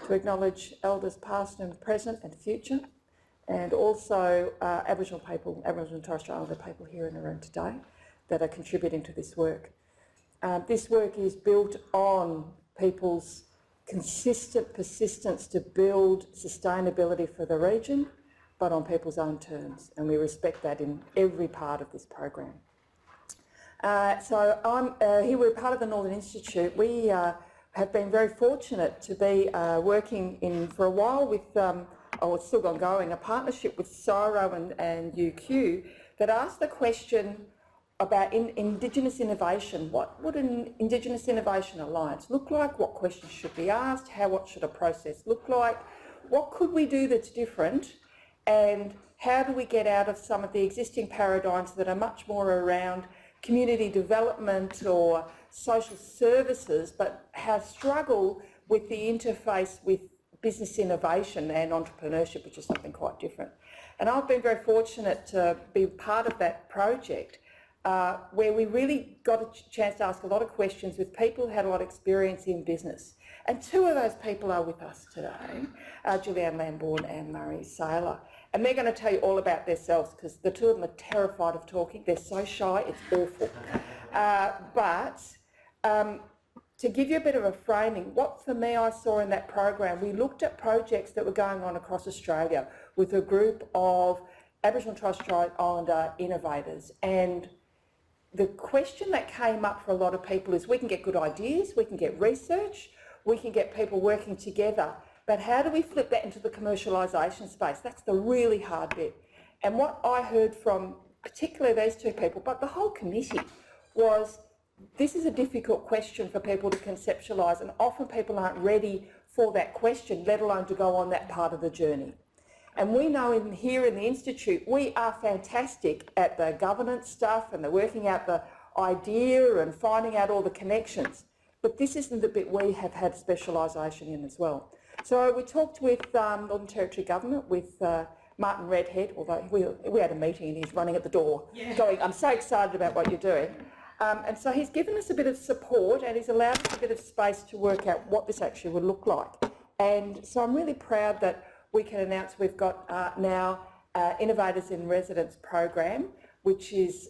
to acknowledge elders past and present and future, and also Aboriginal and Torres Strait Islander people here in the room today that are contributing to this work. This work is built on people's consistent persistence to build sustainability for the region, but on people's own terms, and we respect that in every part of this program. So I'm here, we're part of the Northern Institute. We have been very fortunate to be working for a while with, it's still ongoing, a partnership with CSIRO and UQ that asked the question about Indigenous innovation. What would an Indigenous Innovation Alliance look like? What questions should be asked? What should a process look like? What could we do that's different? And how do we get out of some of the existing paradigms that are much more around community development or social services, but have struggle with the interface with business innovation and entrepreneurship, which is something quite different. And I've been very fortunate to be part of that project where we really got a chance to ask a lot of questions with people who had a lot of experience in business. And two of those people are with us today, Julie-ann and Murray Saylor. And they're going to tell you all about themselves because the two of them are terrified of talking. They're so shy, it's awful. But to give you a bit of a framing, what for me I saw in that program, we looked at projects that were going on across Australia with a group of Aboriginal and Torres Strait Islander innovators. And the question that came up for a lot of people is we can get good ideas, we can get research, we can get people working together, but how do we flip that into the commercialisation space? That's the really hard bit. And what I heard from particularly these two people, but the whole committee, was this is a difficult question for people to conceptualise, and often people aren't ready for that question, let alone to go on that part of the journey. And we know here in the Institute, we are fantastic at the governance stuff and the working out the idea and finding out all the connections. But this isn't the bit we have had specialisation in as well. So we talked with Northern Territory Government, with Martin Redhead, although we had a meeting and he's running at the door, going, I'm so excited about what you're doing. And so he's given us a bit of support and he's allowed us a bit of space to work out what this actually would look like. And so I'm really proud that we can announce we've got now Innovators in Residence program, which is,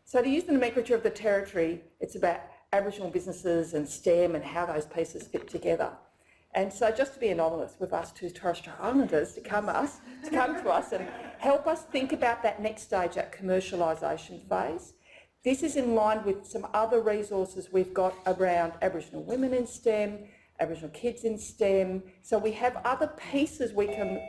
so to use the nomenclature of the Territory, it's about Aboriginal businesses and STEM and how those pieces fit together. And so just to be anomalous, we've asked two Torres Strait Islanders to come to us and help us think about that next stage, that commercialisation phase. This is in line with some other resources we've got around Aboriginal women in STEM, Aboriginal kids in STEM. So we have other pieces we can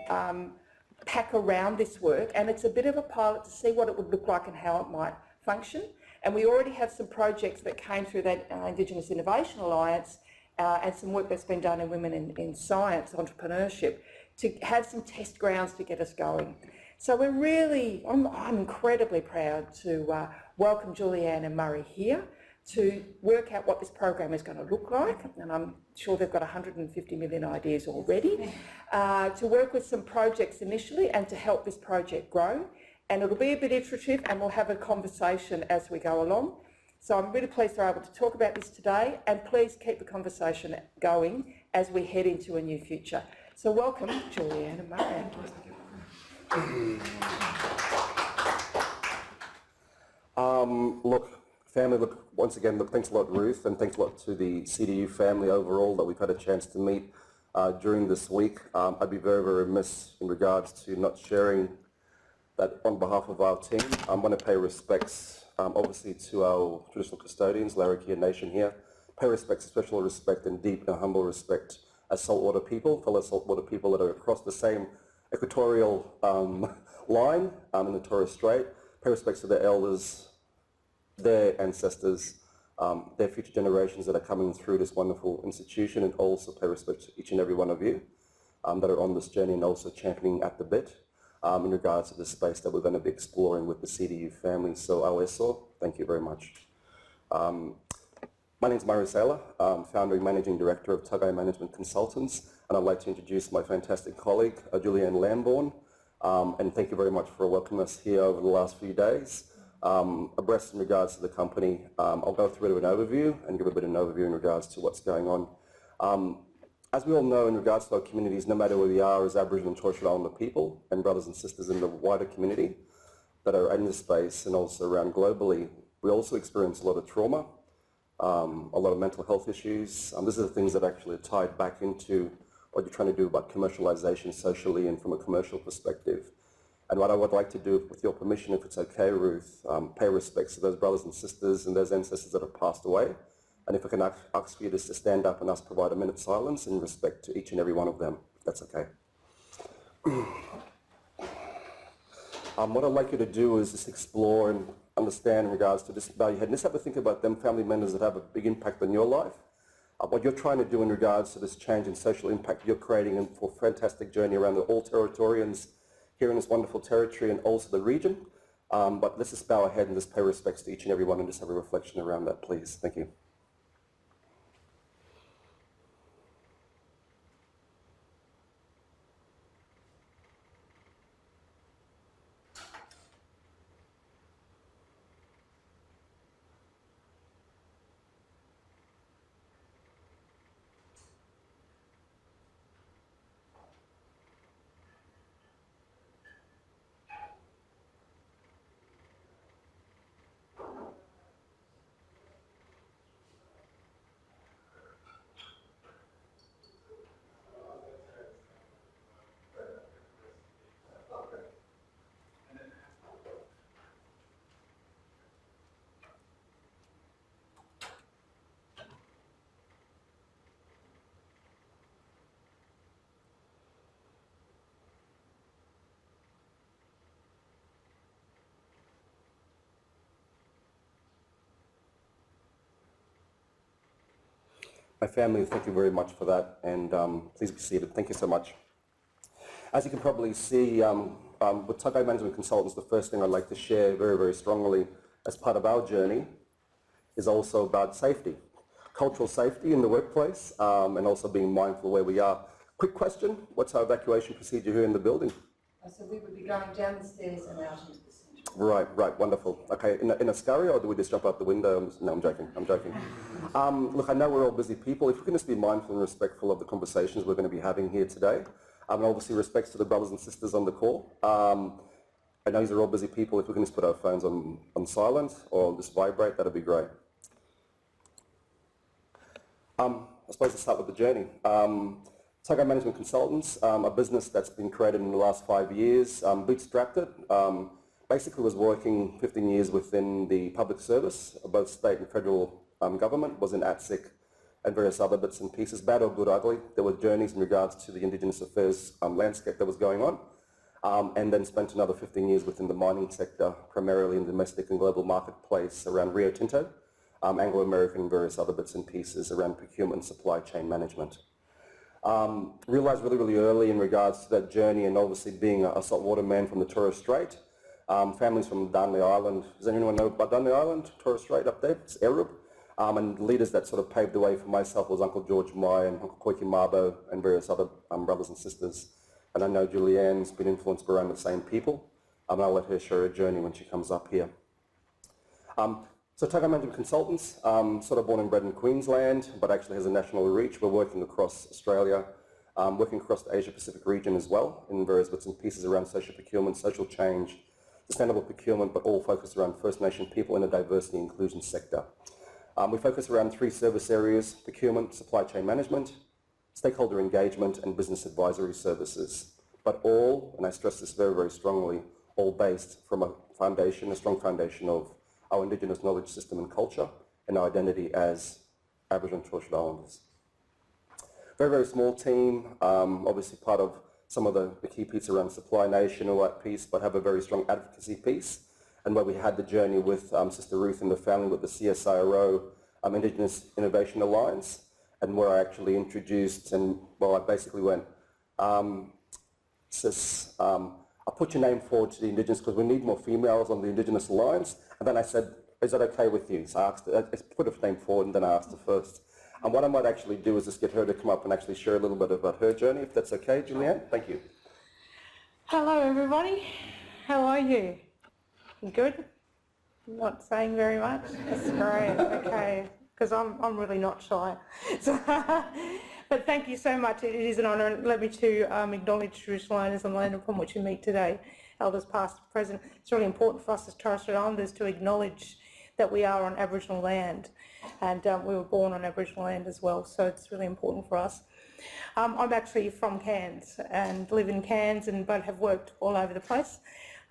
pack around this work, and it's a bit of a pilot to see what it would look like and how it might function. And we already have some projects that came through that Indigenous Innovation Alliance and some work that's been done in women in science, entrepreneurship, to have some test grounds to get us going. So we're really, I'm incredibly proud to welcome Julie-ann and Murray here to work out what this program is going to look like, and I'm sure they've got 150 million ideas already, to work with some projects initially and to help this project grow. And it'll be a bit iterative and we'll have a conversation as we go along. So I'm really pleased they're able to talk about this today, and please keep the conversation going as we head into a new future. So welcome, Julie-ann and Murray. Look, family, once again, thanks a lot, Ruth, and thanks a lot to the CDU family overall that we've had a chance to meet during this week. I'd be very, very remiss in regards to not sharing that on behalf of our team. I want to pay respects, obviously, to our traditional custodians, Larrakia Nation here. Pay respects, special respect and deep and humble respect as saltwater people, fellow saltwater people that are across the same equatorial line in the Torres Strait. Pay respects to their elders, their ancestors, their future generations that are coming through this wonderful institution, and also pay respect to each and every one of you that are on this journey and also championing at the bit in regards to the space that we're going to be exploring with the CDU family. So Aweso, thank you very much. My name is Murray Saylor, founder and managing director of Tagai Management Consultants, and I'd like to introduce my fantastic colleague, Julie-ann and thank you very much for welcoming us here over the last few days. Abreast in regards to the company, I'll go through a bit of an overview and give a bit of an overview in regards to what's going on. As we all know, in regards to our communities, no matter where we are as Aboriginal and Torres Strait Islander people and brothers and sisters in the wider community that are in this space and also around globally, we also experience a lot of trauma, a lot of mental health issues. These are the things that actually are tied back into what you're trying to do about commercialisation socially and from a commercial perspective. And what I would like to do, with your permission, if it's okay, Ruth, pay respects to those brothers and sisters and those ancestors that have passed away. And if I can ask you just to stand up and us provide a minute's silence in respect to each and every one of them, if that's okay. What I'd like you to do is just explore and understand in regards to this bow your head and just have a think about them family members that have a big impact on your life, what you're trying to do in regards to this change in social impact you're creating and for a fantastic journey around the all Territorians here in this wonderful territory and also the region. But let's just bow our head and just pay respects to each and every one and just have a reflection around that, please. Thank you. My family, thank you very much for that, and please be seated. Thank you so much. As you can probably see, with Tagai Management Consultants, the first thing I'd like to share very, very strongly as part of our journey is also about safety, cultural safety in the workplace, and also being mindful where we are. Quick question, what's our evacuation procedure here in the building? So we would be going down the stairs and out into the centre. Right, wonderful. Okay, in a scurry, or do we just jump out the window? No, I'm joking. Look, I know we're all busy people. If we can just be mindful and respectful of the conversations we're going to be having here today, and obviously respects to the brothers and sisters on the call. I know these are all busy people. If we can just put our phones on silent or just vibrate, that'd be great. I suppose let's start with the journey. Tagai Management Consultants, a business that's been created in the last 5 years, bootstrapped it. Basically was working 15 years within the public service, both state and federal government, was in ATSIC and various other bits and pieces, bad or good, ugly. There were journeys in regards to the Indigenous affairs landscape that was going on, and then spent another 15 years within the mining sector, primarily in the domestic and global marketplace around Rio Tinto, Anglo-American and various other bits and pieces around procurement and supply chain management. Realised really, really early in regards to that journey, and obviously being a saltwater man from the Torres Strait, families from Darnley Island. Does anyone know about Darnley Island, Torres Strait up there? It's Arab. And leaders that sort of paved the way for myself was Uncle George Mai and Uncle Koiki Mabo and various other brothers and sisters. And I know Julie-ann's been influenced by around the same people. And I'll let her share her journey when she comes up here. So Tagai Management Consultants, sort of born and bred in Queensland, but actually has a national reach. We're working across Australia, working across the Asia Pacific region as well, in various bits and pieces around social procurement, social change, sustainable procurement, but all focused around First Nation people in a diversity and inclusion sector. We focus around 3 service areas: procurement, supply chain management, stakeholder engagement, and business advisory services. But all, and I stress this very, very strongly, all based from a foundation, a strong foundation of our Indigenous knowledge system and culture, and our identity as Aboriginal and Torres Strait Islanders. Very, very small team, obviously part of some of the key pieces around Supply Nation, all that piece, but have a very strong advocacy piece. And where we had the journey with Sister Ruth and the family with the CSIRO Indigenous Innovation Alliance, and where I actually introduced, and well, I basically went, Sis, I'll put your name forward to the Indigenous because we need more females on the Indigenous Alliance. And then I said, is that okay with you? So I asked her, I put her name forward and then I asked her first. And what I might actually do is just get her to come up and actually share a little bit about her journey, if that's okay, Julie-ann. Thank you. Hello everybody, how are you? Good? Not saying very much? That's great, okay, because I'm really not shy. So, But thank you so much. It is an honour, and let me to acknowledge traditional owners on the land upon which we meet today, elders past and present. It's really important for us as Torres Strait Islanders to acknowledge that we are on Aboriginal land, and we were born on Aboriginal land as well, so it's really important for us. I'm actually from Cairns and live in Cairns, but have worked all over the place,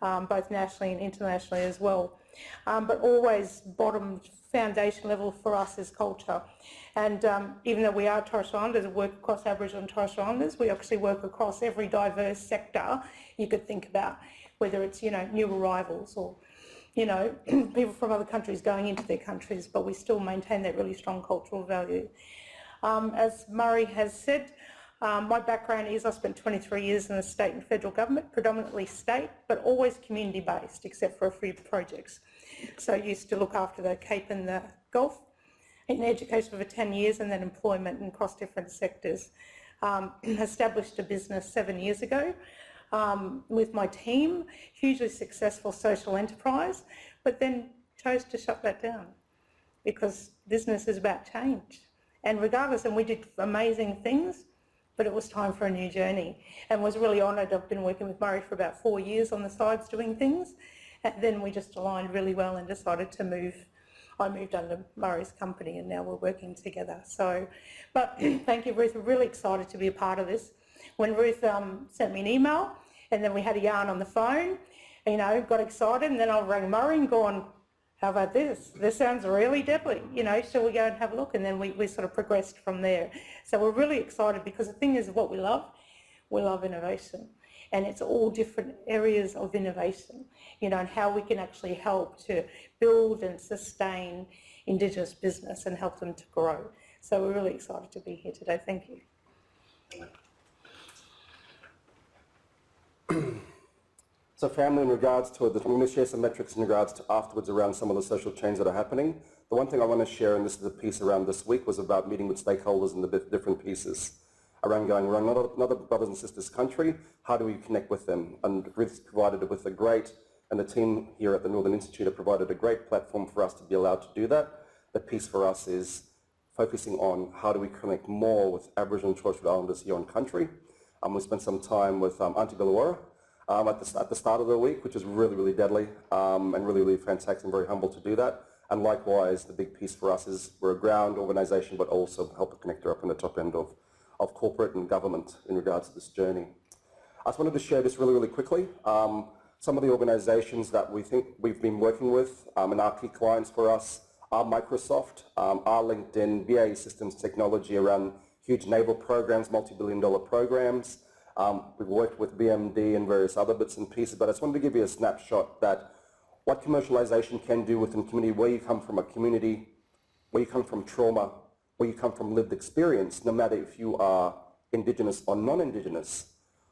both nationally and internationally as well. But always bottom foundation level for us is culture. And even though we are Torres Strait Islanders and work across Aboriginal and Torres Strait Islanders, we actually work across every diverse sector you could think about, whether it's, new arrivals or, people from other countries going into their countries, but we still maintain that really strong cultural value. As Murray has said, my background is I spent 23 years in the state and federal government, predominantly state, but always community-based, except for a few projects. So I used to look after the Cape and the Gulf, in education for 10 years, and then employment across different sectors. Established a business 7 years ago with my team, hugely successful social enterprise, but then chose to shut that down because business is about change. And regardless, and we did amazing things, but it was time for a new journey, and was really honoured. I've been working with Murray for about 4 years on the sides doing things, and then we just aligned really well and decided to move. I moved under Murray's company, and now we're working together. So, but thank you, Ruth. We're really excited to be a part of this. When Ruth sent me an email, and then we had a yarn on the phone, got excited, and then I rang Murray and gone, how about this? This sounds really deadly, shall we go and have a look? And then we sort of progressed from there. So we're really excited because the thing is what we love innovation. And it's all different areas of innovation, and how we can actually help to build and sustain Indigenous business and help them to grow. So we're really excited to be here today. Thank you. So family, in regards to it, I'm going to share some metrics in regards to afterwards around some of the social change that are happening. The one thing I want to share, and this is a piece around this week, was about meeting with stakeholders in the different pieces around going around another brothers and sisters country. How do we connect with them? And Ruth's provided it with a great, and the team here at the Northern Institute have provided a great platform for us to be allowed to do that. The piece for us is focusing on how do we connect more with Aboriginal and Torres Strait Islanders here on country. We spent some time with Auntie Billawara at the start of the week, which was really, really deadly and really, really fantastic and very humble to do that. And likewise, the big piece for us is we're a ground organisation, but also help a connector up in the top end of corporate and government in regards to this journey. I just wanted to share this really, really quickly. Some of the organisations that we think we've been working with and our key clients for us are Microsoft, are LinkedIn, BAE Systems Technology around huge naval programs, multi-billion-dollar programs. We've worked with BMD and various other bits and pieces, but I just wanted to give you a snapshot that what commercialisation can do within community, where you come from a community, where you come from trauma, where you come from lived experience, no matter if you are Indigenous or non-Indigenous,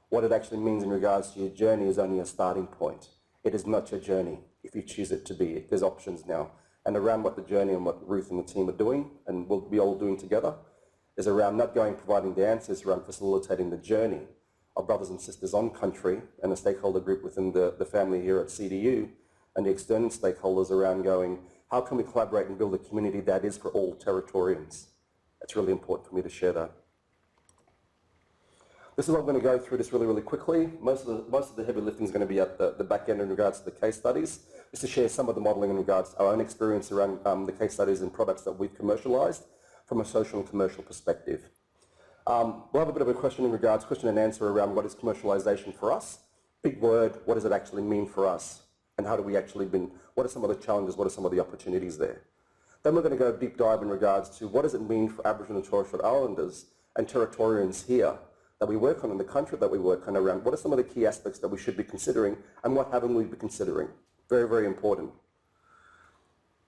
what it actually means in regards to your journey is only a starting point. It is not your journey if you choose it to be. There's options now. And around what the journey and what Ruth and the team are doing, and we'll be all doing together, is around not going providing the answers, around facilitating the journey of brothers and sisters on country and a stakeholder group within the family here at CDU and the external stakeholders around going, how can we collaborate and build a community that is for all Territorians? It's really important for me to share that. This is what I'm going to go through this really, really quickly. Most of the heavy lifting is going to be at the back end in regards to the case studies, just to share some of the modelling in regards to our own experience around the case studies and products that we've commercialised from a social and commercial perspective. We'll have a bit of a question and answer around what is commercialisation for us. Big word, what does it actually mean for us? And how do we actually what are some of the challenges, what are some of the opportunities there? Then we're going to go deep dive in regards to what does it mean for Aboriginal and Torres Strait Islanders and Territorians here that we work on in the country that we work on around what are some of the key aspects that we should be considering and what haven't we been considering? Very, very important.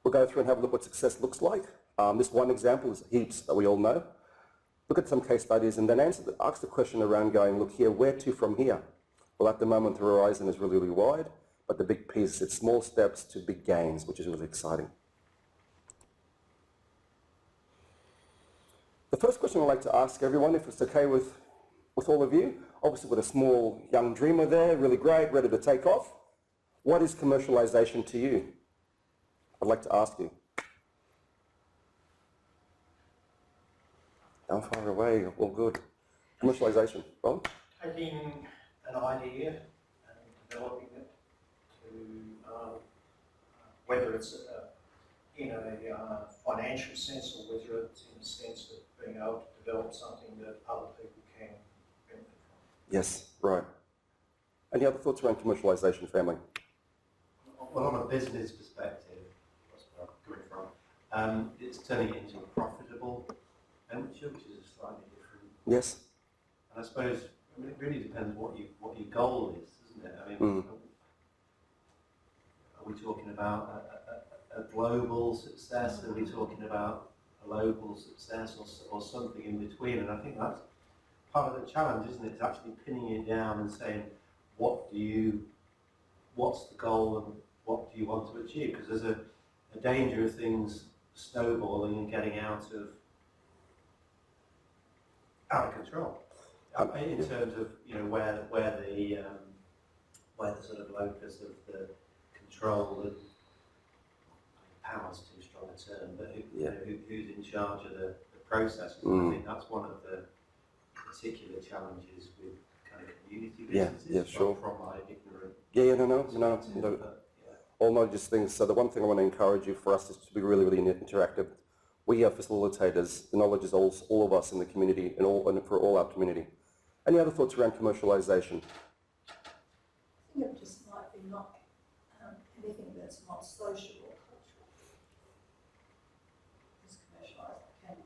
We'll go through and have a look what success looks like. This one example is heaps that we all know. Look at some case studies and then ask the question around going, look here, where to from here? Well, at the moment, the horizon is really, really wide, but the big piece, it's small steps to big gains, which is really exciting. The first question I'd like to ask everyone, if it's okay with all of you, obviously with a small young dreamer there, really great, ready to take off. What is commercialisation to you? I'd like to ask you. Down far away, all good. Commercialisation, Rob? Taking an idea and developing it to, whether it's in a financial sense or whether it's in a sense of being able to develop something that other people can benefit from. Yes, right. Any other thoughts around commercialisation, family? Well, on a business perspective, that's where I'm coming from, it's turning it into a profitable venture, which is a slightly different. Yes. And I suppose it really depends what your goal is, doesn't it? I mean, are we talking about a global success? Are we talking about a local success, or something in between? And I think that's part of the challenge, isn't it? It's actually pinning it down and saying, what's the goal and what do you want to achieve? Because there's a danger of things snowballing and getting out of control. In terms of where the sort of locus of the control and power's too strong a term, but who's in charge of the processes? I think that's one of the particular challenges with kind of community businesses. Yeah, sure. From my ignorant. No. All know just things. So the one thing I want to encourage you for us is to be really, really interactive. We are facilitators. The knowledge is all of us in the community and for all our community. Any other thoughts around commercialisation? I think it just might be not anything that's not social or cultural. Is can be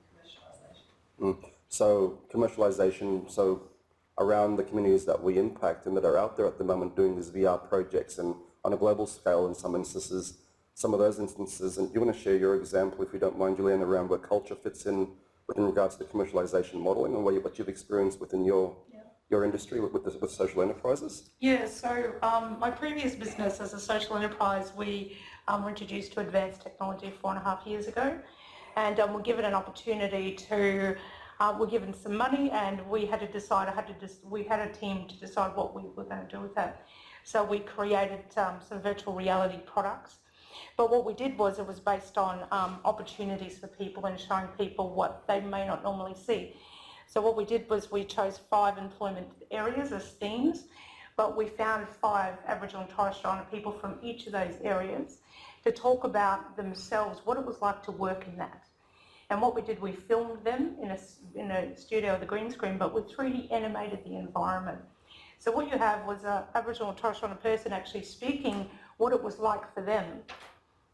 commercialisation. So commercialisation, so around the communities that we impact and that are out there at the moment doing these VR projects and on a global scale in some instances, some of those instances, and you want to share your example, if you don't mind, Julie-ann, around where culture fits in regards to the commercialisation modelling and what you've experienced within your industry with social enterprises? Yeah, so my previous business as a social enterprise, we were introduced to advanced technology 4.5 years ago, and were given an opportunity to, we're given some money, and we had to decide, we had a team to decide what we were going to do with that. So we created some virtual reality products. But what we did was, it was based on opportunities for people and showing people what they may not normally see. So what we did was we chose 5 employment areas as themes, but we found 5 Aboriginal and Torres Strait Islander people from each of those areas to talk about themselves, what it was like to work in that. And what we did, we filmed them in a studio with a green screen, but we 3D animated the environment. So what you have was an Aboriginal and Torres Strait Islander person actually speaking what it was like for them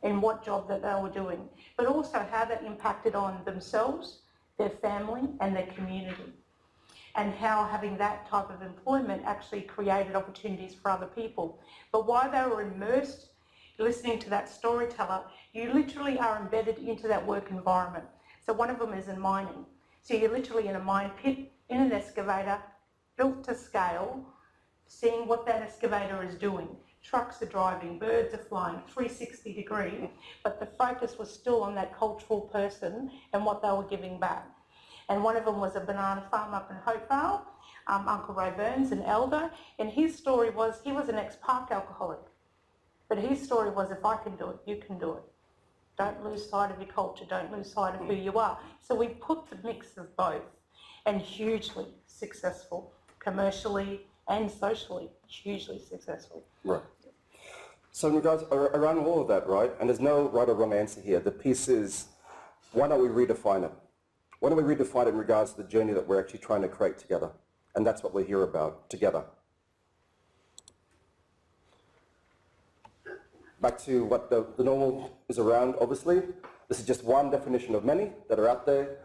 and what job that they were doing, but also how that impacted on themselves, their family and their community, and how having that type of employment actually created opportunities for other people. But while they were immersed listening to that storyteller, you literally are embedded into that work environment. So one of them is in mining. So you're literally in a mine pit, in an excavator, built to scale, seeing what that excavator is doing. Trucks are driving, birds are flying, 360 degree, but the focus was still on that cultural person and what they were giving back. And one of them was a banana farm up in Hopevale, Uncle Ray Burns, an elder, and his story was, he was an ex-park alcoholic, but his story was, if I can do it, you can do it. Don't lose sight of your culture, don't lose sight of who you are. So we put the mix of both, and hugely successful, commercially and socially, hugely successful. Right. So in regards, around all of that, right, and there's no right or wrong answer here, the piece is, why don't we redefine it? Why don't we redefine it in regards to the journey that we're actually trying to create together? And that's what we're here about, together. Back to what the normal is around, obviously. This is just one definition of many that are out there.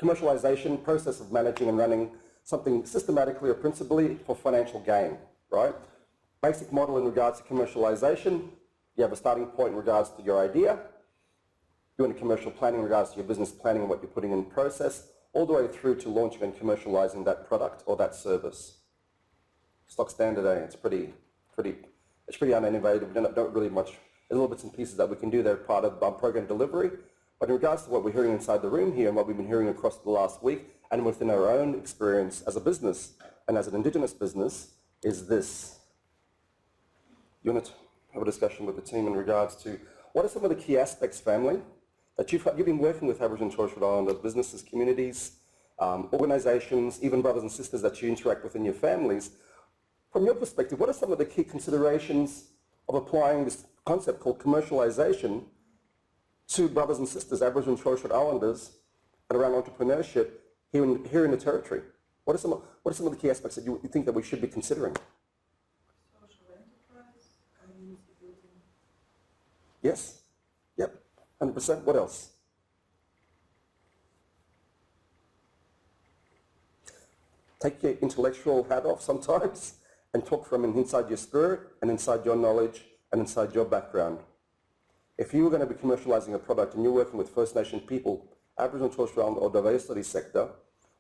Commercialization, process of managing and running something systematically or principally for financial gain, right? Basic model in regards to commercialization, you have a starting point in regards to your idea, doing a commercial planning in regards to your business planning and what you're putting in process, all the way through to launching and commercializing that product or that service. Stock standard, it's pretty uninnovative. We don't really much, there's little bits and pieces that we can do there, part of program delivery. But in regards to what we're hearing inside the room here and what we've been hearing across the last week and within our own experience as a business and as an Indigenous business is this. You want to have a discussion with the team in regards to what are some of the key aspects, family, that you've been working with Aboriginal and Torres Strait Islander businesses, communities, organisations, even brothers and sisters that you interact with in your families. From your perspective, what are some of the key considerations of applying this concept called commercialisation to brothers and sisters, Aboriginal and Torres Strait Islanders, and around entrepreneurship here in the Territory? What are some of the key aspects that you think that we should be considering? Social enterprise, community building. Yes. Yep. 100%. What else? Take your intellectual hat off sometimes and talk from inside your spirit and inside your knowledge and inside your background. If you were going to be commercialising a product and you're working with First Nation people, Aboriginal, Torres Strait Islander or diversity sector,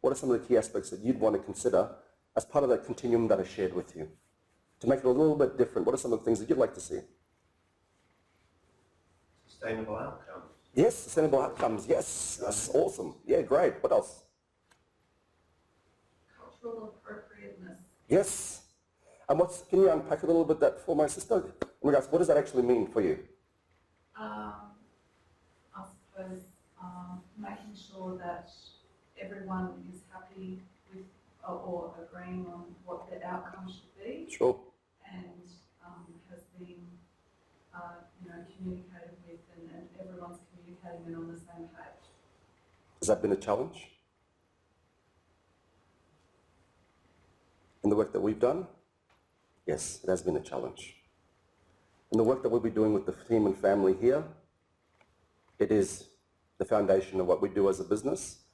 what are some of the key aspects that you'd want to consider as part of that continuum that I shared with you? To make it a little bit different, what are some of the things that you'd like to see? Sustainable outcomes. Yes, sustainable outcomes. Yes, that's awesome. Yeah, great. What else? Cultural appropriateness. Yes. And can you unpack a little bit that for my sister? In regards, what does that actually mean for you? I suppose making sure that everyone is happy with or agreeing on what the outcome should be, Sure. and has been communicated with, and everyone's communicating and on the same page. Has that been a challenge in the work that we've done? Yes, it has been a challenge. In the work that we'll be doing with the team and family here, it is the foundation of what we do as a business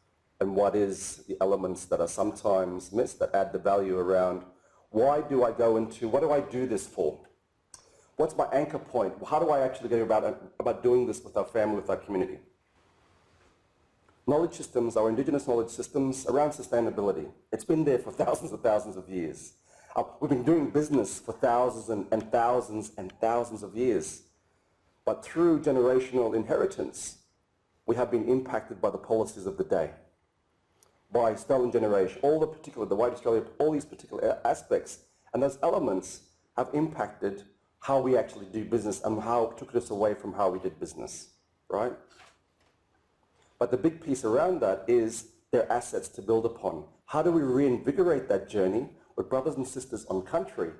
and what is the elements that are sometimes missed that add the value around what do I do this for? What's my anchor point? How do I actually go about doing this with our family, with our community? Knowledge systems, our Indigenous knowledge systems around sustainability. It's been there for thousands and thousands of years. We've been doing business for thousands and thousands and thousands of years. But through generational inheritance, we have been impacted by the policies of the day, by stolen generation, the White Australia, all these particular aspects. And those elements have impacted how we actually do business and how it took us away from how we did business, right? But the big piece around that is their assets to build upon. How do we reinvigorate that journey with brothers and sisters on country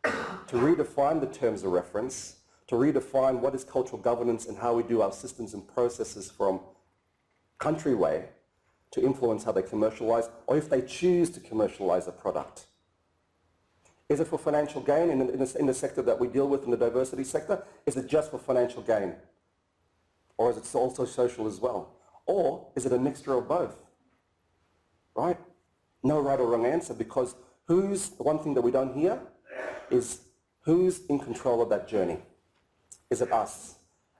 to redefine the terms of reference, to redefine what is cultural governance and how we do our systems and processes from country way to influence how they commercialise, or if they choose to commercialise a product. Is it for financial gain in the sector that we deal with in the diversity sector? Is it just for financial gain? Or is it also social as well? Or is it a mixture of both? Right? No right or wrong answer, because the one thing that we don't hear is who's in control of that journey? Is it us,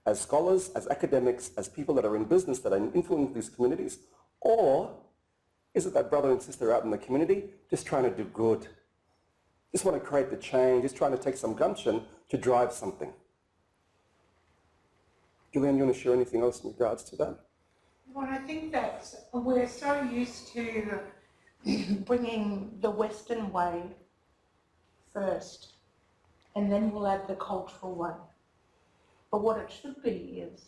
as scholars, as academics, as people that are in business that are influencing these communities? Or is it that brother and sister out in the community just trying to do good? Just want to create the change, just trying to take some gumption to drive something. Julie-ann, you want to share anything else in regards to that? Well, I think that we're so used to bringing the Western way first, and then we'll add the cultural way. But what it should be is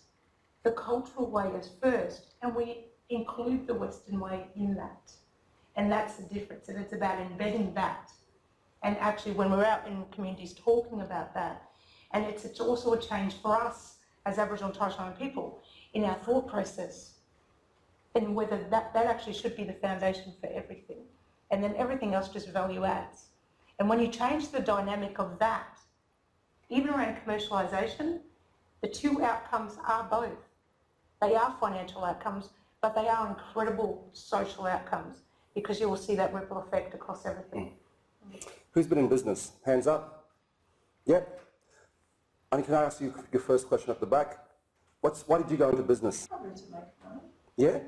the cultural way is first, and we include the Western way in that. And that's the difference, and it's about embedding that. And actually, when we're out in communities talking about that, and it's also a change for us as Aboriginal and Torres Strait Islander people in our thought process, and whether that actually should be the foundation for everything. And then everything else just value adds. And when you change the dynamic of that, even around commercialisation, the two outcomes are both. They are financial outcomes, but they are incredible social outcomes, because you will see that ripple effect across everything. Who's been in business? Hands up. Yep. And can I ask you your first question up the back? Why did you go into business? Probably to make money, Yeah?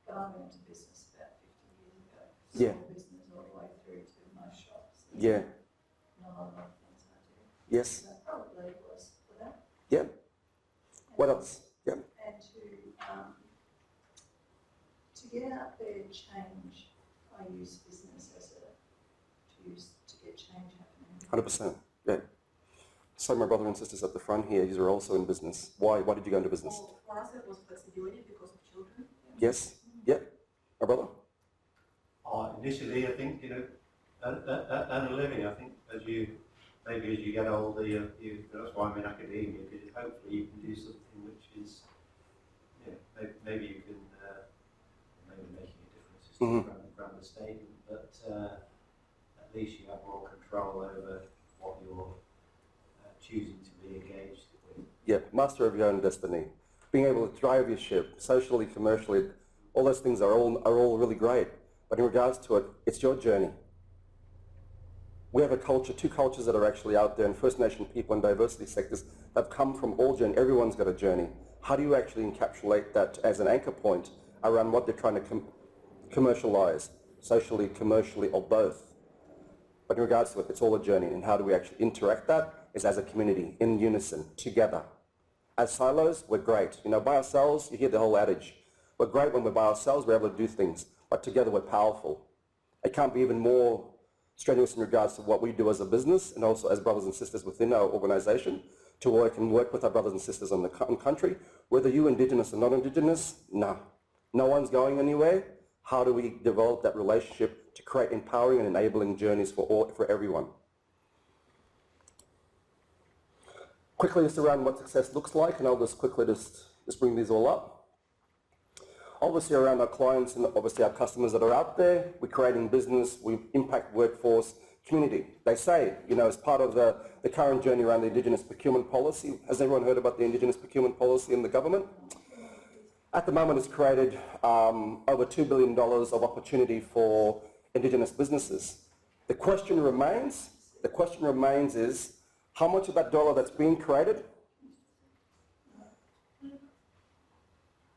but I went into business about 50 years ago. Yeah. Small business all the way through to my shops. Yeah. Not a lot of things I do. Yes. So probably was for that. Yeah. What else? Yeah. And to get out there, change. I use business as to get change happening. 100%. Yeah. So my brother and sisters at the front here, these are also in business. Why? Why did you go into business? Well, for us it was flexibility because of children. Yes? Yep. My brother? Initially, I think, earn a living. I think as you get older, that's why I'm in academia, because hopefully you can do something which is, maybe you can, maybe making a difference is a grand statement, but at least you have more control over what you're choosing to be engaged with. Yeah, master of your own destiny. Being able to drive your ship, socially, commercially, all those things are all really great. But in regards to it, it's your journey. We have a culture, two cultures that are actually out there, and First Nation people and diversity sectors have come from all journey. Everyone's got a journey. How do you actually encapsulate that as an anchor point around what they're trying to commercialize, socially, commercially, or both? But in regards to it, it's all a journey, and how do we actually interact that is as a community, in unison, together. As silos, we're great. By ourselves, you hear the whole adage. We're great when we're by ourselves, we're able to do things, but together we're powerful. It can't be even more strenuous in regards to what we do as a business and also as brothers and sisters within our organisation to work with our brothers and sisters on the country. Whether you're Indigenous or not Indigenous, no one's going anywhere. How do we develop that relationship to create empowering and enabling journeys for everyone? Quickly just around what success looks like, and I'll just quickly just bring these all up. Obviously around our clients and obviously our customers that are out there, we're creating business, we impact workforce, community. They say, as part of the current journey around the Indigenous procurement policy, has everyone heard about the Indigenous procurement policy in the government? At the moment it's created over $2 billion of opportunity for Indigenous businesses. The question remains is, how much of that dollar that's being created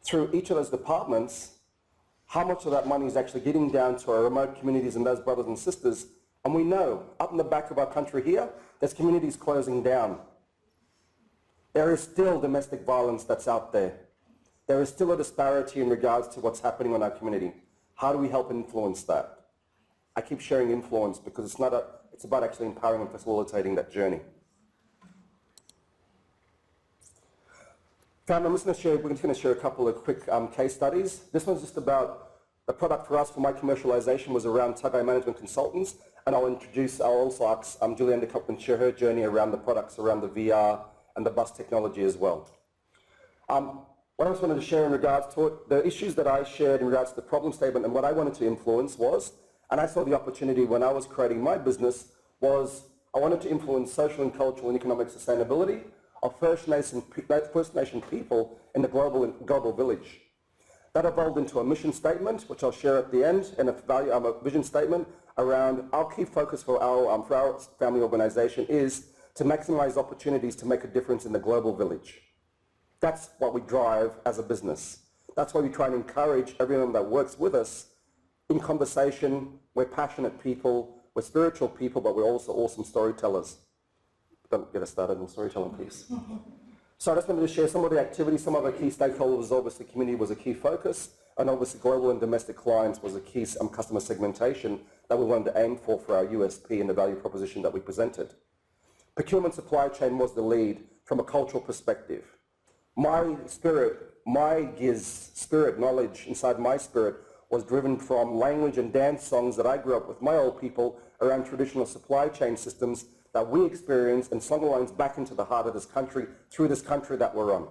through each of those departments, how much of that money is actually getting down to our remote communities and those brothers and sisters? And we know, up in the back of our country here, there's communities closing down. There is still domestic violence that's out there. There is still a disparity in regards to what's happening in our community. How do we help influence that? I keep sharing influence because it's about actually empowering and facilitating that journey. We're just going to share a couple of quick case studies. This one's just about the product for us for my commercialization was around Tagai management consultants, and I'll also ask Julie-ann to come and share her journey around the products around the VR and the bus technology as well. What I just wanted to share in regards to it, the issues that I shared in regards to the problem statement and what I wanted to influence was, and I saw the opportunity when I was creating my business, was I wanted to influence social and cultural and economic sustainability of First Nation people in the global village. That evolved into a mission statement, which I'll share at the end, and a vision statement around our key focus for our family organisation is to maximise opportunities to make a difference in the global village. That's what we drive as a business. That's why we try and encourage everyone that works with us in conversation. We're passionate people, we're spiritual people, but we're also awesome storytellers. Don't get us started on storytelling, please. So I just wanted to share some of the activities, some of the key stakeholders. Obviously, community was a key focus, and obviously global and domestic clients was a key customer segmentation that we wanted to aim for our USP and the value proposition that we presented. Procurement supply chain was the lead from a cultural perspective. My spirit, knowledge inside my spirit was driven from language and dance songs that I grew up with my old people around traditional supply chain systems that we experience and songlines back into the heart of this country, through this country that we're on.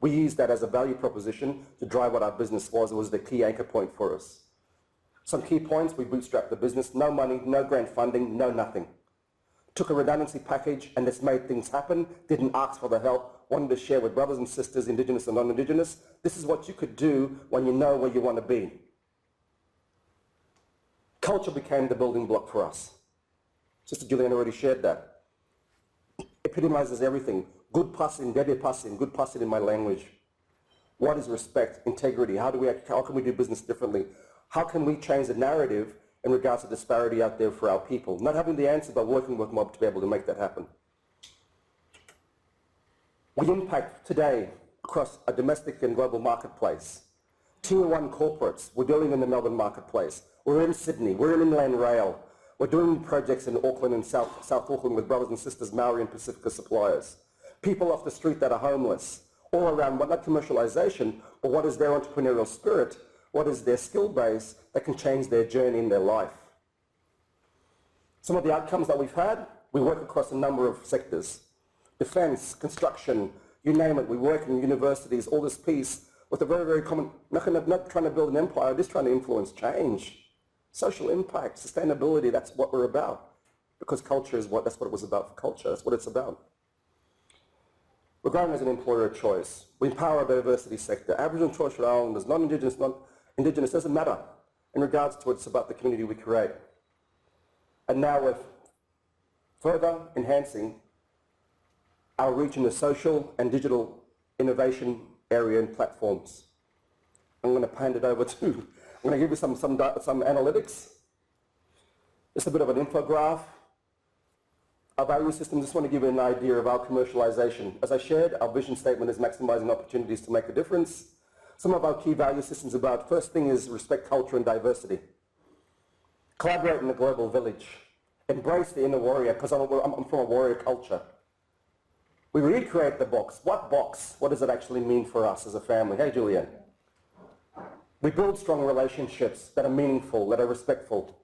We used that as a value proposition to drive what our business was. It was the key anchor point for us. Some key points, we bootstrapped the business, no money, no grant funding, no nothing. Took a redundancy package and just made things happen, didn't ask for the help, wanted to share with brothers and sisters, Indigenous and non-Indigenous. This is what you could do when you know where you want to be. Culture became the building block for us. Sister Julie-ann already shared that. Epitomizes everything. Good passing, dede passing, good passing in my language. What is respect, integrity? How can we do business differently? How can we change the narrative in regards to disparity out there for our people? Not having the answer, but working with mob to be able to make that happen. We impact today across a domestic and global marketplace. Tier 1 corporates, we're dealing in the Melbourne marketplace. We're in Sydney, we're in Inland Rail. We're doing projects in Auckland and South Auckland with brothers and sisters, Maori and Pacifica suppliers. People off the street that are homeless, all around, not commercialisation, but what is their entrepreneurial spirit, what is their skill base that can change their journey in their life. Some of the outcomes that we've had, we work across a number of sectors. Defence, construction, you name it, we work in universities, all this piece, with a very, very common, not trying to build an empire, just trying to influence change. Social impact, sustainability, that's what we're about. Because culture is that's what it was about for culture, that's what it's about. We're growing as an employer of choice. We empower our diversity sector. Aboriginal and Torres Strait Islanders, non-Indigenous, doesn't matter. In regards to it, it's about the community we create. And now we're further enhancing our reach in the social and digital innovation area and platforms. I'm going to hand it over to, I'm going to give you some analytics. Just a bit of an infograph. Our value system, just want to give you an idea of our commercialization. As I shared, our vision statement is maximizing opportunities to make a difference. Some of our key value systems about, first thing is respect culture and diversity. Collaborate in the global village. Embrace the inner warrior, because I'm from a warrior culture. We recreate the box. What box? What does it actually mean for us as a family? Hey, Julie-ann. We build strong relationships that are meaningful, that are respectful.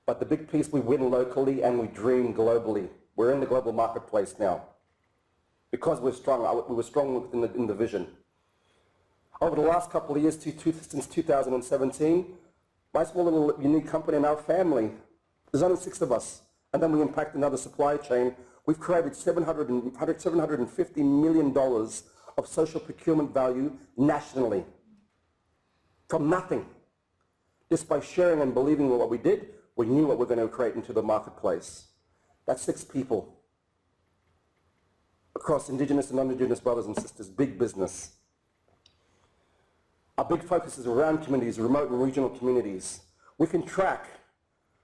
But the big piece, we win locally and we dream globally. We're in the global marketplace now. Because we're strong, we were strong in the vision. Over the last couple of years, since 2017, my small little unique company and our family, there's only 6 of us. And then we impact another supply chain. We've created $750 million of social procurement value nationally. From nothing. Just by sharing and believing in what we did, we knew what we're going to create into the marketplace. That's 6 people. Across Indigenous and non-Indigenous brothers and sisters, big business. Our big focus is around communities, remote and regional communities. We can track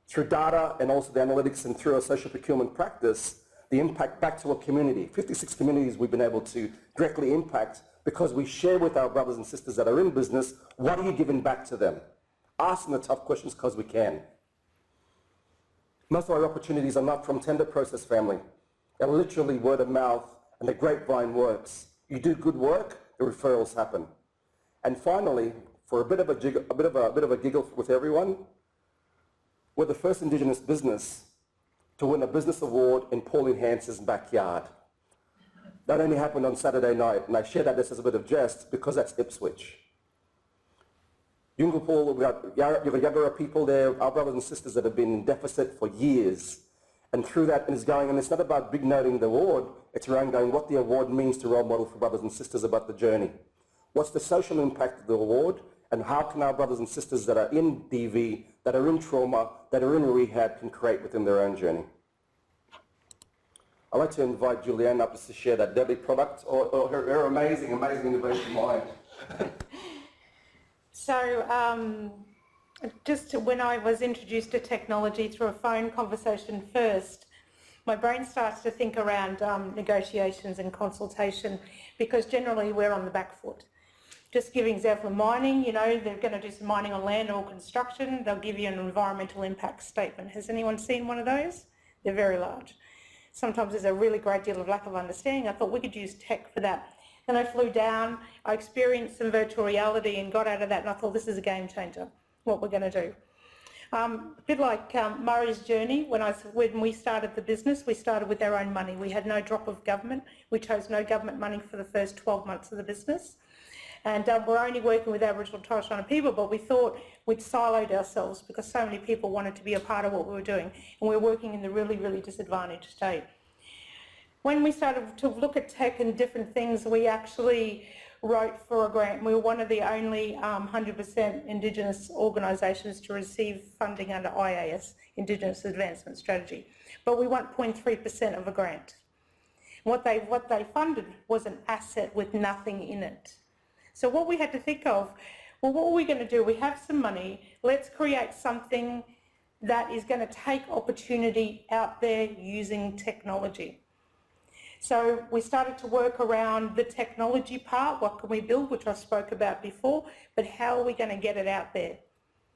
through data and also the analytics and through our social procurement practice, the impact back to a community. 56 communities we've been able to directly impact because we share with our brothers and sisters that are in business, what are you giving back to them? Ask them the tough questions because we can. Most of our opportunities are not from tender process family. They're literally word of mouth and the grapevine works. You do good work, the referrals happen. And finally, for a bit of a giggle with everyone, we're the first Indigenous business to win a business award in Pauline Hans's backyard. That only happened on Saturday night, and I share that just as a bit of jest because that's Ipswich. Yungapul, you've got Yagara people there, our brothers and sisters that have been in deficit for years. And through that, and it's not about big noting the award, it's around going what the award means to role model for brothers and sisters about the journey. What's the social impact of the award, and how can our brothers and sisters that are in DV, that are in trauma, that are in rehab can create within their own journey. I'd like to invite Julie-ann up to share that deadly product or her amazing innovation mind. So just when I was introduced to technology through a phone conversation first, my brain starts to think around negotiations and consultation because generally we're on the back foot. Just giving example of mining, you know, they're going to do some mining on land or construction, they'll give you an environmental impact statement. Has anyone seen one of those? They're very large. Sometimes there's a really great deal of lack of understanding. I thought we could use tech for that. Then I flew down, I experienced some virtual reality and got out of that and I thought this is a game changer, what we're going to do. A bit like Murray's journey, when we started the business, we started with our own money. We had no drop of government. We chose no government money for the first 12 months of the business. And we're only working with Aboriginal and Torres Strait Islander people, but we thought we'd siloed ourselves because so many people wanted to be a part of what we were doing. And we were working in the really, really disadvantaged state. When we started to look at tech and different things, we actually wrote for a grant. We were one of the only 100% Indigenous organisations to receive funding under IAS, Indigenous Advancement Strategy. But we want 0.3% of a grant. What they funded was an asset with nothing in it. So what we had to think of, well, what are we going to do? We have some money. Let's create something that is going to take opportunity out there using technology. So we started to work around the technology part, what can we build, which I spoke about before, but how are we going to get it out there?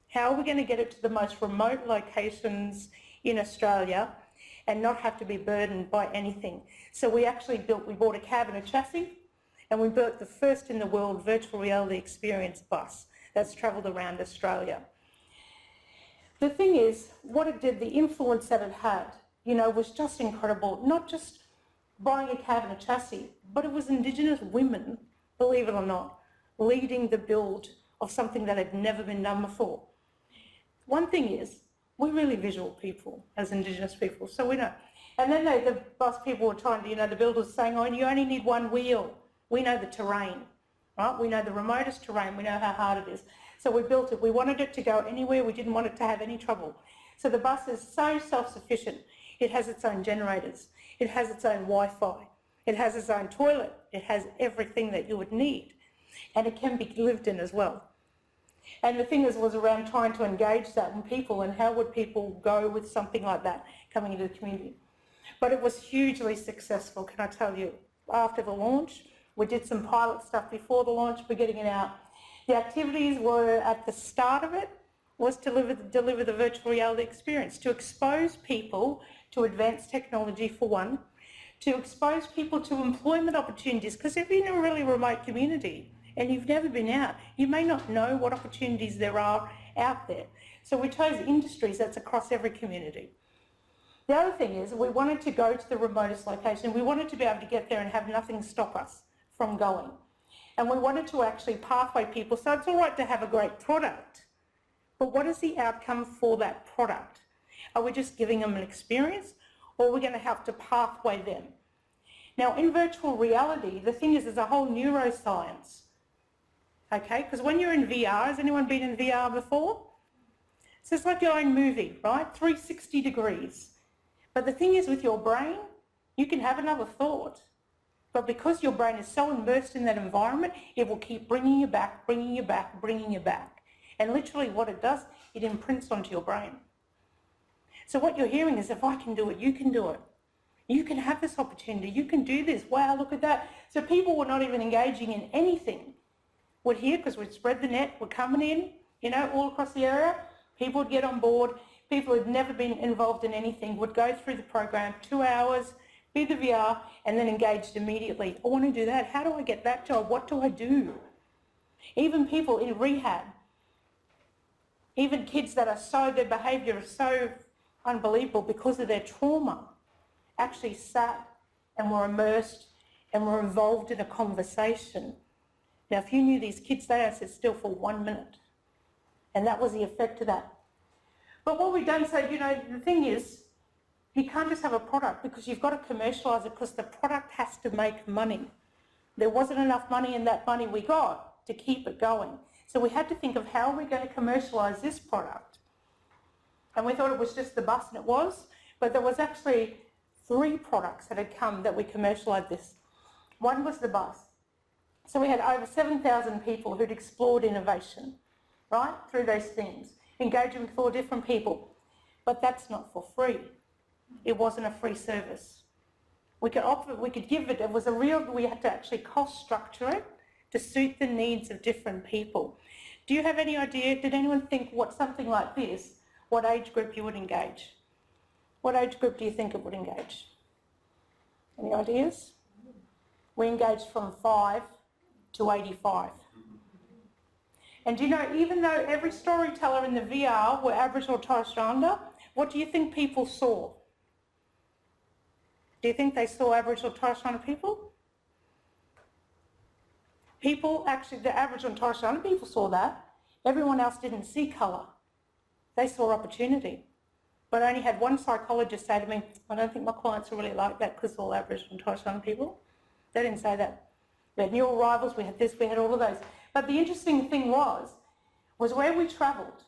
How are we going to get it to the most remote locations in Australia and not have to be burdened by anything. So we bought a cab and a chassis, and we built the first in the world virtual reality experience bus that's travelled around Australia. The thing is, what it did, the influence that it had, was just incredible. Not just buying a cab and a chassis, but it was Indigenous women, believe it or not, leading the build of something that had never been done before. One thing is, we're really visual people as Indigenous people, so we know. And then the bus people were trying to, the builders saying, oh, you only need one wheel. We know the terrain, right? We know the remotest terrain. We know how hard it is. So we built it. We wanted it to go anywhere. We didn't want it to have any trouble. So the bus is so self-sufficient. It has its own generators. It has its own Wi-Fi. It has its own toilet. It has everything that you would need. And it can be lived in as well. And the thing was around trying to engage that in people, and how would people go with something like that coming into the community. But it was hugely successful, can I tell you. After the launch, we did some pilot stuff before the launch, we're getting it out. The activities were, at the start of it, was to deliver the virtual reality experience, to expose people to advanced technology for one, to expose people to employment opportunities, because if you're in a really remote community and you've never been out, you may not know what opportunities there are out there. So we chose industries that's across every community. The other thing is, we wanted to go to the remotest location. We wanted to be able to get there and have nothing stop us from going. And we wanted to actually pathway people. So it's all right to have a great product, but what is the outcome for that product? Are we just giving them an experience, or are we going to have to pathway them? Now, in virtual reality, the thing is, there's a whole neuroscience, okay? Because when you're in VR, has anyone been in VR before? So it's like your own movie, right? 360 degrees. But the thing is, with your brain, you can have another thought. But because your brain is so immersed in that environment, it will keep bringing you back, bringing you back, bringing you back. And literally what it does, it imprints onto your brain. So what you're hearing is, if I can do it, you can do it. You can have this opportunity. You can do this. Wow, look at that. So people were not even engaging in anything. Would hear, because we'd spread the net, we're coming in, all across the area. People would get on board. People who had never been involved in anything would go through the program, 2 hours, be the VR, and then engaged immediately. I want to do that. How do I get that job? What do I do? Even people in rehab, even kids that their behaviour is so unbelievable because of their trauma, actually sat and were immersed and were involved in a conversation. Now, if you knew these kids, they don't sit still for 1 minute. And that was the effect of that. But what we don't say, the thing is, you can't just have a product, because you've got to commercialise it, because the product has to make money. There wasn't enough money in that money we got to keep it going. So we had to think of, how are we going to commercialise this product? And we thought it was just the bus, and it was, but there was actually 3 products that had come that we commercialised this. One was the bus. So we had over 7,000 people who'd explored innovation, right, through those themes, engaging with 4 different people. But that's not for free. It wasn't a free service. We could offer it, we could give it, we had to actually cost structure it to suit the needs of different people. Do you have any idea, did anyone think what something like this, what age group you would engage? What age group do you think it would engage? Any ideas? We engaged from 5 to 85. And do you know, even though every storyteller in the VR were Aboriginal or Torres Strait Islander, what do you think people saw? Do you think they saw Aboriginal or Torres Strait Islander people? People, actually, the Aboriginal and Torres Strait Islander people saw that. Everyone else didn't see colour. They saw opportunity. But I only had one psychologist say to me, I don't think my clients are really like that because they're all Aboriginal and Torres Strait Islander people. They didn't say that. We had new arrivals, we had this, we had all of those. But the interesting thing was where we travelled.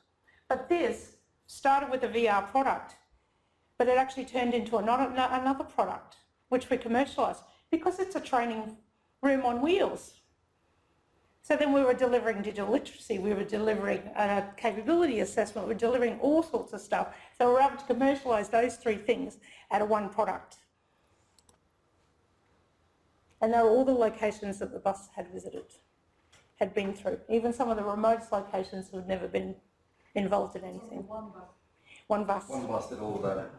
But this started with a VR product, but it actually turned into another product, which we commercialised, because it's a training room on wheels. So then we were delivering digital literacy, we were delivering a capability assessment, we were delivering all sorts of stuff. So we were able to commercialise those 3 things out of one product. And they were all the locations that the bus had visited, had been through, even some of the remotest locations who had never been involved in anything. 1 bus, One bus did all of that.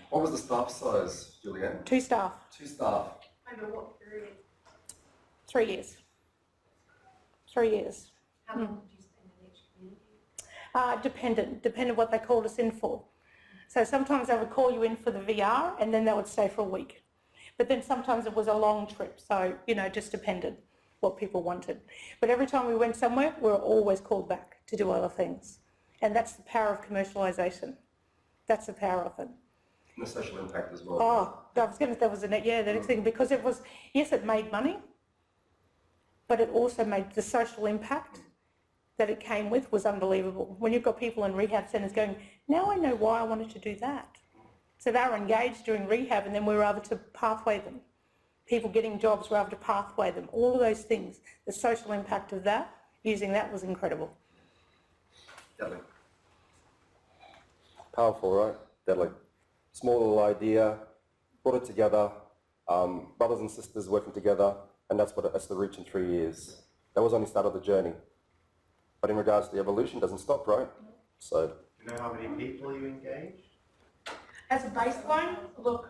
What was the staff size, Julie-ann? 2 staff, 2 staff. Over what period? 3 years. 3 years. How long did you spend in each community? Dependent what they called us in for. So sometimes they would call you in for the VR and then they would stay for a week. But then sometimes it was a long trip, so, you know, just depended what people wanted. But every time we went somewhere, we were always called back to do other things. And that's the power of commercialisation. That's the power of it. And the social impact as well. Oh, that was the next thing, because it was, yes, it made money, but it also made the social impact that it came with was unbelievable. When you've got people in rehab centres going, now I know why I wanted to do that. So they were engaged during rehab and then we were able to pathway them. People getting jobs were able to pathway them. All of those things, the social impact of that, using that was incredible. Deadly. Powerful, right? Deadly. Small little idea, brought it together, brothers and sisters working together, and that's the reach in 3 years. That was only the start of the journey. But in regards to the evolution, it doesn't stop, right? So. Do you know how many people you engaged? As a baseline, look,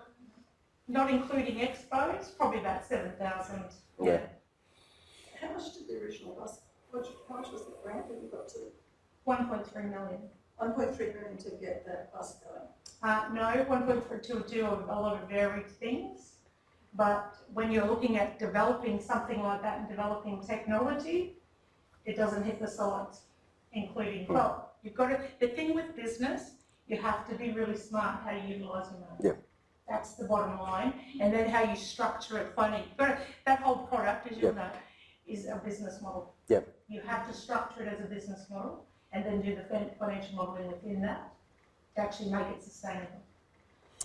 not including expos, probably about 7,000. Yeah. How much did the original bus, how much was the grant that you got to? 1.3 million. 1.3 million to get that bus going. No, 1.3 to do a lot of varied things. But when you're looking at developing something like that and developing technology, it doesn't hit the sides, including, well, you've got to, the thing with business, you have to be really smart how you utilise your money. Yeah. That's the bottom line. And then how you structure it funny. But that whole product, as you'll know, is a business model. Yeah. You have to structure it as a business model and then do the financial modelling within that to actually make it sustainable.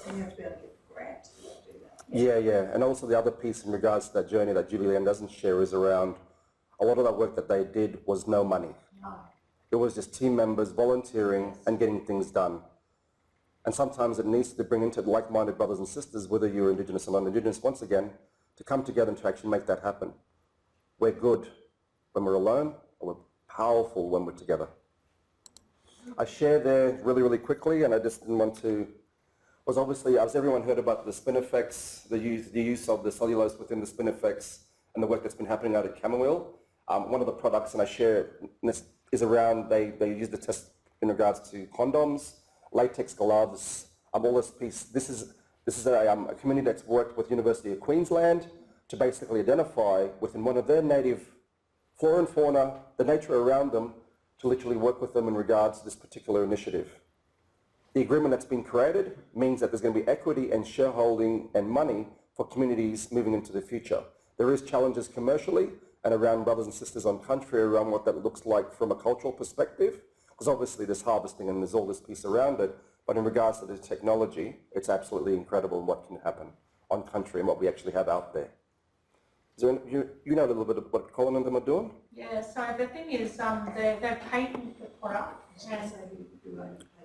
And you have to be able to get the grant to be able to do that. Yeah. And also the other piece in regards to that journey that Julie-ann doesn't share is around a lot of that work that they did was no money. No. It was just team members volunteering and getting things done. And sometimes it needs to bring into like-minded brothers and sisters, whether you're Indigenous or non-Indigenous, once again, to come together and to actually make that happen. We're good when we're alone, and we're powerful when we're together. I share there really, really quickly, and I just didn't want to, was obviously, as everyone heard about the Spinifex, the use of the cellulose within the Spinifex and the work that's been happening out at Camberwell. One of the products, and I share this, is around, they use the test in regards to condoms, Latex Gloves, all this piece. This is a community that's worked with University of Queensland to basically identify within one of their native flora and fauna, the nature around them, to literally work with them in regards to this particular initiative. The agreement that's been created means that there's going to be equity and shareholding and money for communities moving into the future. There is challenges commercially and around brothers and sisters on country around what that looks like from a cultural perspective, because obviously there's harvesting and there's all this piece around it, but in regards to the technology, it's absolutely incredible what can happen on country and what we actually have out there. Is there you know a little bit of what Colin and them are doing? Yeah, so the thing is, they've patented the product, and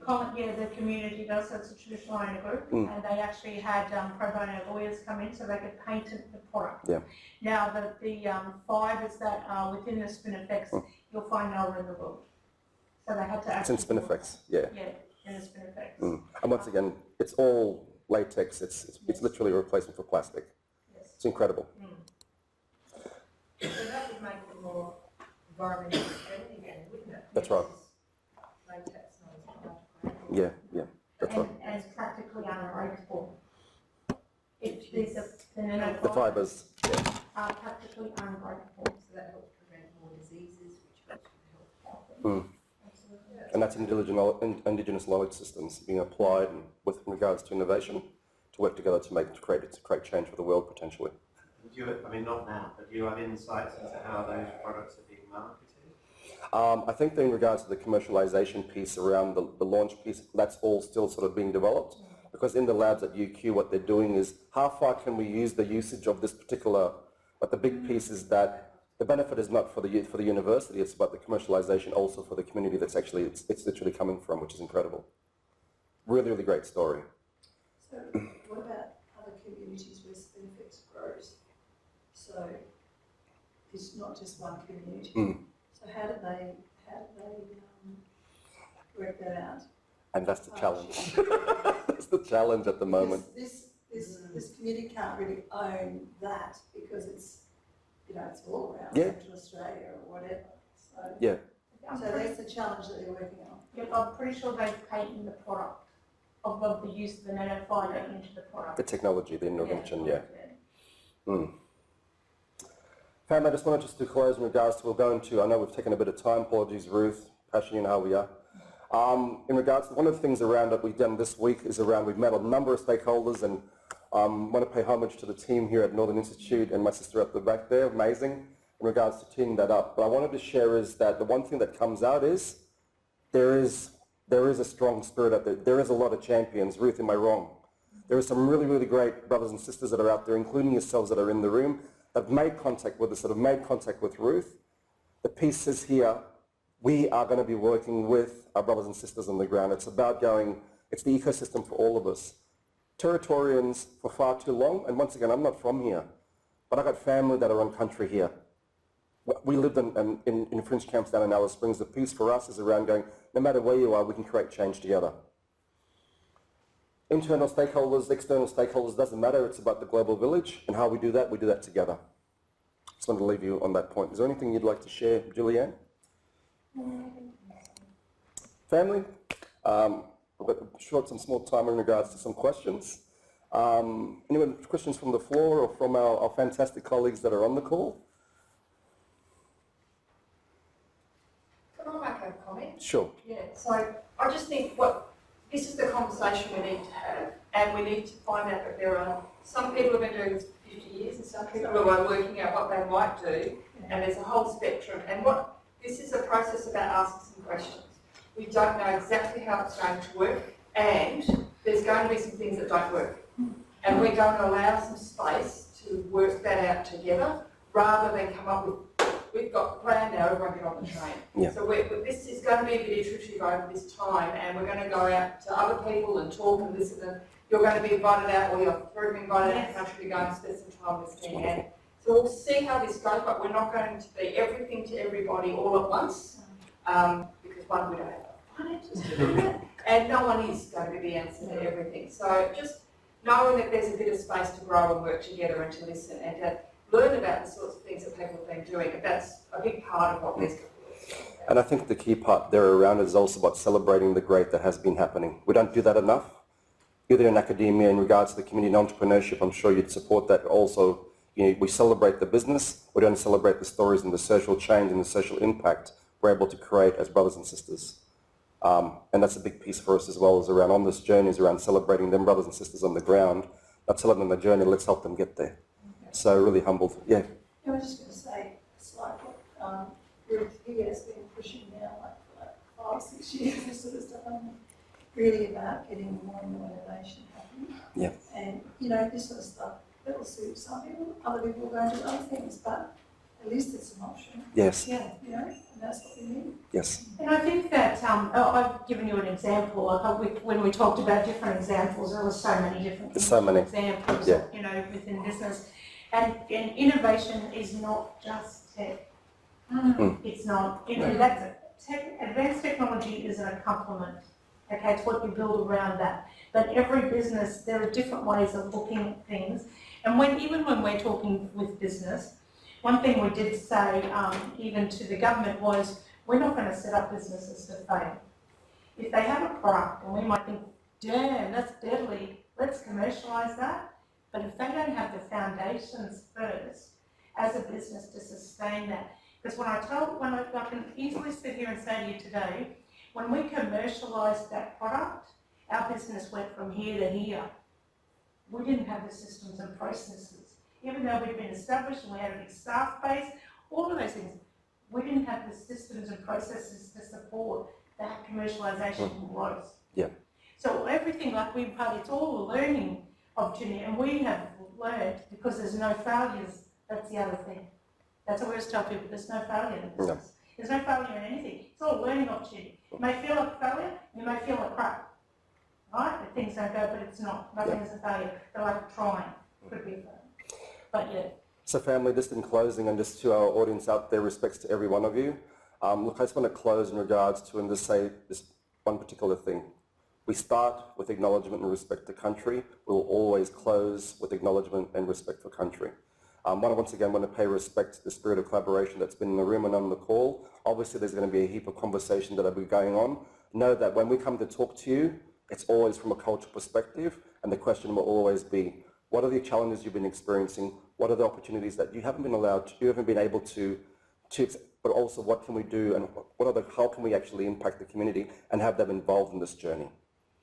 Colin, the community does, so it's a traditional owner group, and they actually had pro bono lawyers come in so they could patent the product. Yeah. Now, the fibres that are within the Spinifex, you'll find nowhere in the world. So they had to actually... It's in Spinifex, yeah. Yeah, in the Spinifex. And once again, it's all latex, it's literally a replacement for plastic. Yes. It's incredible. So that would make it more environmentally friendly again, wouldn't it? That's right. Latex, not as biodegradable. Yeah, that's right. And it's practically unbreakable. The fibres, yeah. are practically unbreakable. So that helps prevent more diseases, which helps with health. Absolutely. And that's Indigenous knowledge systems being applied and with regards to innovation to work together to create change for the world potentially. Do you, I mean, not now, but do you have insights into how those products are being marketed? I think that in regards to the commercialization piece around the launch piece, that's all still sort of being developed. Because in the labs at UQ, what they're doing is how far can we use the usage of this particular, but the big piece is that the benefit is not for the university, it's about the commercialization also for the community that's actually, it's literally coming from, which is incredible. Really, really great story. So what about other communities where Spinifex grows? So it's not just one community. So how do they work that out? And that's the challenge. That's the challenge at the moment. This community can't really own that because it's, you know, it's all around Yeah. Central Australia or whatever. So, Yeah. so that's the challenge that they're working on. Yeah, I'm pretty sure they've patented the product of the use of the nanofibre into the product. The technology, the innovation, yeah. Yeah. Mm. Pam, I just wanted to close in regards to, we'll go into, I know we've taken a bit of time, apologies Ruth, Passion, you know how we are. In regards to one of the things around that we've done this week is around, we've met a number of stakeholders, and want to pay homage to the team here at Northern Institute and my sister at the back there, amazing, in regards to teeing that up. But I wanted to share is that the one thing that comes out is there is a strong spirit out there. There is a lot of champions. Ruth, am I wrong? There are some really, really great brothers and sisters that are out there, including yourselves that are in the room, that have made contact with us, that have made contact with Ruth. The piece is here. We are going to be working with our brothers and sisters on the ground. It's about going, it's the ecosystem for all of us. Territorians for far too long, and once again, I'm not from here, but I've got family that are on country here. We lived in fringe camps down in Alice Springs. The piece for us is around going, no matter where you are, we can create change together. Internal stakeholders, external stakeholders, doesn't matter. It's about the global village, and how we do that together. Just wanted to leave you on that point. Is there anything you'd like to share, Julie-ann? Family? We've got some small time in regards to some questions. Anyone questions from the floor or from our fantastic colleagues that are on the call? Can I make a comment? Sure. Yeah, so I just think this is the conversation we need to have, and we need to find out that there are some people who have been doing this for 50 years and some people who are working out what they might do, and there's a whole spectrum. And this is a process about asking some questions. We don't know exactly how it's going to work, and there's going to be some things that don't work. And we're going to allow some space to work that out together, rather than come up with, we've got the plan now, everyone get on the train. Yeah. So this is going to be a bit iterative over this time, and we're going to go out to other people and talk and listen, and you're going to be invited out, or you're already invited out of the country to go and spend some time with me. And so we'll see how this goes, but we're not going to be everything to everybody all at once, because one, we don't have the finances to do that, and no one is going to be the answer to everything. So just knowing that there's a bit of space to grow and work together and to listen and to learn about the sorts of things that people have been doing, and that's a big part of what these couple of weeks are about. And I think the key part there around is also about celebrating the great that has been happening. We don't do that enough. Either in academia, in regards to the community and entrepreneurship, I'm sure you'd support that also. You know, we celebrate the business, we don't celebrate the stories and the social change and the social impact we're able to create as brothers and sisters. And that's a big piece for us as well, is around on this journey, is around celebrating them brothers and sisters on the ground, not telling them the journey, let's help them get there. So really humbled, yeah. I was just going to say, it's like what Ruth here has been pushing now, like for 5 or 6 years, this sort of stuff, really about getting more and more innovation happening. Yeah. And, you know, this sort of stuff, that'll suit some people, other people will go and do other things, but at least it's an option. Yes. Yeah. You know, and that's what we need. Yes. And I think that I've given you an example. When we talked about different examples, there were so many different There's so many. examples, Yeah. you know, within business. And innovation is not just tech. It's not. Advanced technology is a complement. Okay, it's what you build around that. But every business, there are different ways of looking at things. And even when we're talking with business, one thing we did say, even to the government, was we're not going to set up businesses to fail. If they have a product, and we might think, damn, that's deadly, let's commercialise that. But if they don't have the foundations first as a business to sustain that, because I can easily sit here and say to you today, when we commercialised that product, our business went from here to here. We didn't have the systems and processes. Even though we'd been established and we had a big staff base, all of those things, we didn't have the systems and processes to support that commercialisation and growth. Yeah. So everything it's all a learning opportunity, and we have learned because there's no failures. That's the other thing. That's what we always tell people, there's no failure in business. No. There's no failure in anything. It's all a learning opportunity. You may feel like failure, you may feel like crap. Right? If things don't go, but it's not. Nothing is a failure. They're like trying. Could be a failure. But yeah. So family, just in closing, and just to our audience out there, respects to every one of you. Look, I just want to close in regards to and just say this one particular thing. We start with acknowledgement and respect to country. We will always close with acknowledgement and respect for country. Once again, I want to pay respect to the spirit of collaboration that's been in the room and on the call. Obviously, there's going to be a heap of conversation that will be going on. Know that when we come to talk to you, it's always from a cultural perspective, and the question will always be, what are the challenges you've been experiencing? What are the opportunities that you haven't been allowed to, you haven't been able to but also what can we do, and how can we actually impact the community and have them involved in this journey?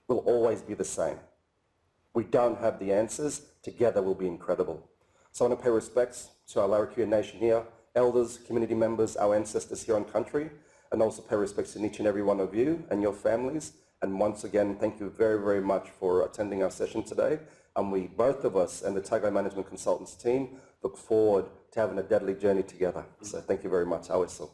Will always be the same. We don't have the answers. Together we'll be incredible. So I want to pay respects to our Larrakia Nation here, elders, community members, our ancestors here on country, and also pay respects to each and every one of you and your families. And once again, thank you very, very much for attending our session today. And we, both of us and the Tagai Management Consultants team, look forward to having a deadly journey together. So thank you very much. Aweso.